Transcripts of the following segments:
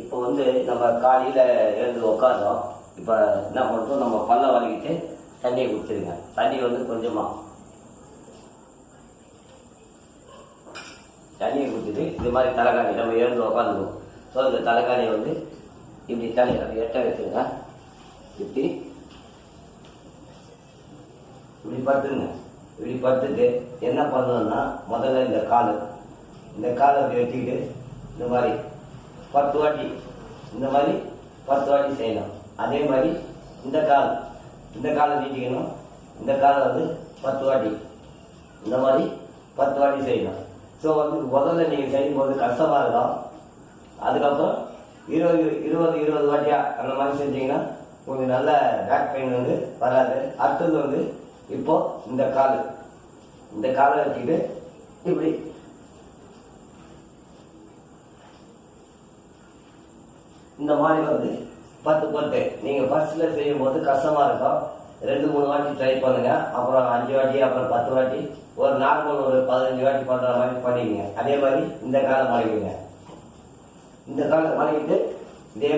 இப்போ வந்து நம்ம காலையில் எழுந்து உட்காந்தோம். இப்போ என்ன பண்ணுறோம், நம்ம பல்ல வலிக்கிட்டு தண்ணியை குடிச்சிருங்க. தண்ணி வந்து கொஞ்சமாக தண்ணியை குடிச்சிட்டு இது மாதிரி தலைக்காணி நம்ம எழுந்து உட்காந்துருவோம். ஸோ இந்த தலைக்காணியை வந்து இப்படி தண்ணி எட்ட வச்சுருங்க. இப்படி இப்படி படுத்துங்க. இப்படி படுத்துட்டு என்ன பண்ணணும்னா, முதல்ல இந்த காலை அப்படி வச்சுக்கிட்டு இந்த மாதிரி 10 வாட்டி இந்த மாதிரி 10 வாட்டி செய்யணும். அதே மாதிரி இந்த காலை நீட்டிக்கணும். இந்த காலை வந்து 10 வாட்டி இந்த மாதிரி 10 வாட்டி செய்யணும். ஸோ வந்து முதல்ல நீங்கள் செய்யும்போது கஷ்டமாக இருக்கும். அதுக்கப்புறம் 20 வாட்டியாக அந்த மாதிரி செஞ்சீங்கன்னா உங்களுக்கு நல்ல பேக் பெயின் வந்து வராது. அடுத்தது வந்து இப்போ இந்த காலை வச்சுக்கிட்டு இப்படி இந்த மாதிரி வந்து 10 நீங்கள் ஃபர்ஸ்ட்ல செய்யும் போது கஷ்டமா இருக்கும். 2-3 வாட்டி ட்ரை பண்ணுங்க. அப்புறம் 5 வாட்டி, அப்புறம் 10 வாட்டி, ஒரு நார்மல் ஒரு 15 வாட்டி பண்ற மாதிரி பண்ணிக்கங்க. அதே மாதிரி இந்த காலை மடக்கிங்க. இந்த காலை மடக்கிட்டு இதே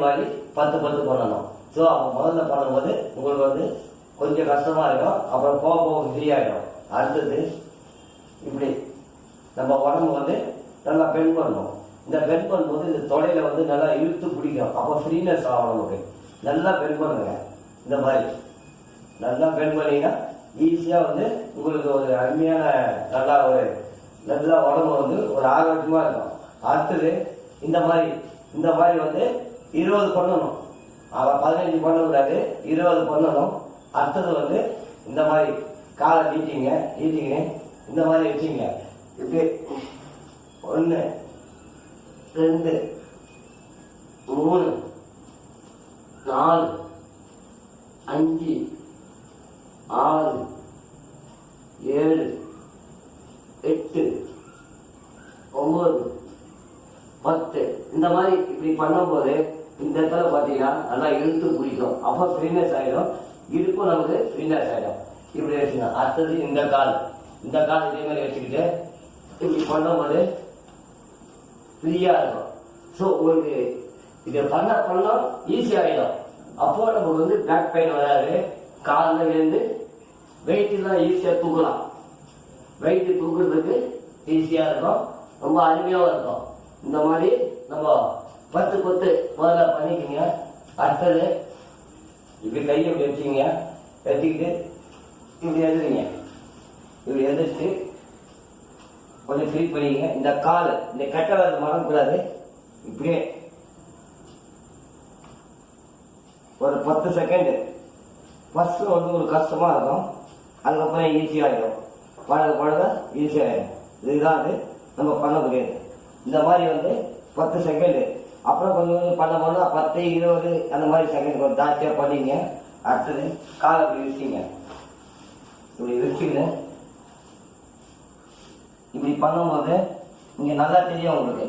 மாதிரி 10 பண்ணணும். ஸோ அப்போ முதல்ல பண்ணும்போது உங்களுக்கு வந்து கொஞ்சம் கஷ்டமா இருக்கும். அப்புறம் போக ஃப்ரீயாயிடும். அடுத்தது இப்படி நம்ம உடம்பு வந்து நல்லா பெண்ட் பண்ணணும். இந்த பெண்ட் பண்ணும்போது இந்த தொடையில வந்து நல்லா இழுத்து பிடிக்கும். அப்போ ஃப்ரீனஸ் ஆகும். நமக்கு நல்லா பெண்ட் பண்ணுங்க. இந்த மாதிரி நல்லா பெண்ட் பண்ணீங்கன்னா ஈஸியாக வந்து உங்களுக்கு ஒரு அருமையான நல்லா உடம்பு வந்து ஒரு ஆரோக்கியமா இருக்கும். அடுத்தது இந்த மாதிரி வந்து 20 பண்ணணும். 15 பண்ணக்கூடாது, 20 பண்ணணும். அடுத்தது வந்து இந்த மாதிரி காலை நீட்டிங்க இந்த மாதிரி வச்சுங்க. இப்படி 1 2 3 4 5 6 7 8 9 10 இந்த மாதிரி இப்படி பண்ணும்போது இந்த இடத்துல பார்த்தீங்கன்னா நல்லா இழுத்து பிடிக்கும். அப்போ ஃப்ரீனஸ் ஆகிடும். இடுப்பும் நமக்கு ஃப்ரீனஸ் ஆகிடும். இப்படி வச்சுக்கணும். அடுத்தது இந்த கால் இதே மாதிரி வச்சுக்கிட்டு இப்படி பண்ணும்போது ஃப்ரீயாக இருக்கும். ஸோ உங்களுக்கு இதை பண்ண ஈஸியாகிடும். அப்போ நமக்கு வந்து பேக் பெயின் வராது. காலில் இருந்து வெயிட்லாம் ஈஸியாக தூக்கலாம். வெயிட் தூக்குறதுக்கு ஈஸியாக இருக்கும். ரொம்ப அருமையாகவும் இருக்கும். இந்த மாதிரி நம்ம 10 முதல்ல பண்ணிக்கோங்க. அடுத்தது இப்படி கையை இப்படி வச்சுக்கிட்டு இப்படி எழுதுறீங்க. இப்படி எழுதிச்சு கொஞ்சம் ஃப்ரீ பண்ணிக்கங்க. இந்த கெட்ட வரது மறக்கக்கூடாது. இப்படியே ஒரு 10 செகண்ட் ஃபர்ஸ்ட் வந்து ஒரு கஷ்டமா இருக்கும். அதுக்கப்புறம் ஈஸியாகிடும். பழக ஈஸியாகிடும். இதுதான் அது நம்ம பண்ணக்கூடியது. இந்த மாதிரி வந்து 10 செகண்ட், அப்புறம் கொஞ்சம் பண்ணும்போது 10 20 அந்த மாதிரி செகண்ட் கொஞ்சம் ஜாஸ்தியாக பண்ணிங்க. அடுத்தது காலை அப்படி வச்சுங்க. இப்படி வச்சுக்கிட்டு இப்படி பண்ணும்போது இங்கே நல்லா தெரியும் உங்களுக்கு.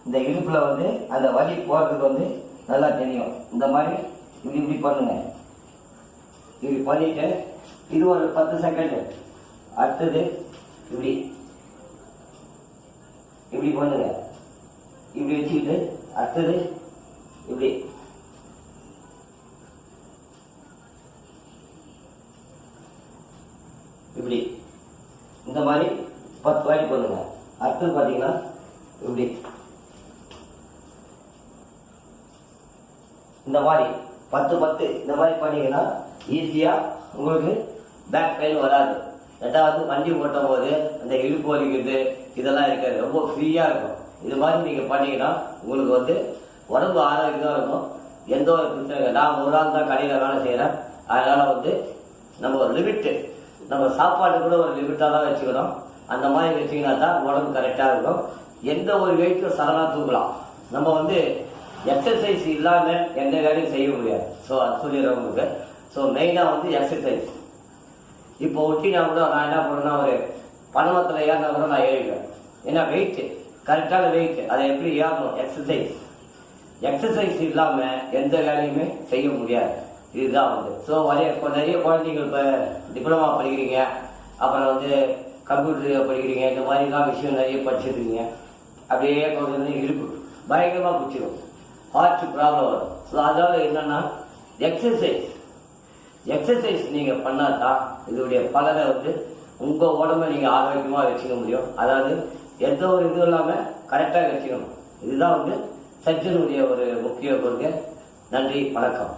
இந்த இடுப்பில் வந்து அந்த வலி போகிறதுக்கு வந்து நல்லா தெரியும். இந்த மாதிரி இப்படி பண்ணுங்க. இப்படி பண்ணிட்டு இது ஒரு 10 செகண்ட். அடுத்தது இப்படி பண்ணுங்க. இப்படி வச்சுக்கிட்டு அடுத்தது இப்படி இந்த மாதிரி 10 வாட்டி பண்ணுங்க. அடுத்தது பார்த்தீங்கன்னா இப்படி இந்த மாதிரி 10 இந்த மாதிரி பண்ணீங்கன்னா ஈஸியா உங்களுக்கு பேக் பெயின் வராது. ரெண்டாவது வண்டி ஓட்டும் போது அந்த இடுப்பு வலிக்கிறது இதெல்லாம் இருக்காது. ரொம்ப ஃப்ரீயா இருக்கும். இது மாதிரி நீங்க பண்ணீங்கன்னா உங்களுக்கு வந்து உடம்பு ஆரோக்கியமா இருக்கும். எந்த ஒரு பிரச்சனை. நான் ஒரு நாள் தான் கடையில வேலை செய்யறேன். அதனால வந்து நம்ம ஒரு லிமிட், நம்ம சாப்பாடு கூட ஒரு லிமிட்டா தான் வச்சுக்கணும். அந்த மாதிரி வச்சுக்கினா தான் உடம்பு கரெக்டா இருக்கும். எந்த ஒரு வெயிட்டும் சடனா தூக்கலாம். நம்ம வந்து எக்ஸசைஸ் இல்லாம எந்த வேலையும் செய்ய முடியாது. ஸோ அது சொல்லிடுறேன் உங்களுக்கு. ஸோ மெயினா வந்து எக்ஸசைஸ். இப்போ ஒட்டினா கூட நான் என்ன பண்ணுவேன்னா, ஒரு பணமத்தில் ஏறினா கூட நான் ஏறிடுவேன். ஏன்னா வெயிட் கரெக்டான வெயிட், அதை எப்படி ஏறணும். எக்ஸசைஸ் இல்லாம எந்த வேலையுமே செய்ய முடியாது. இதுதான் வந்து. ஸோ இப்போ நிறைய குழந்தைகள் இப்போ டிப்ளமா படிக்கிறீங்க, அப்புறம் வந்து கம்ப்யூட்டர் படிக்கிறீங்க, இந்த மாதிரிலாம் விஷயம் நிறைய படிச்சிருக்கீங்க, அப்படியே கொஞ்சம் இழுப்பு பயங்கரமாக பிடிச்சிடும், ஹார்ட் ப்ராப்ளம் வரும். ஸோ அதனால் என்னென்னா எக்ஸசைஸ் நீங்கள் பண்ணால் தான் இதோடைய பலனை வந்து உங்கள் உடம்பை நீங்கள் ஆரோக்கியமாக வச்சுக்க முடியும். அதாவது எந்த ஒரு இதுவும் இல்லாமல் கரெக்டாக வச்சுக்கணும். இதுதான் வந்து சச்சினுடைய ஒரு முக்கிய கொள்கை. நன்றி, வணக்கம்.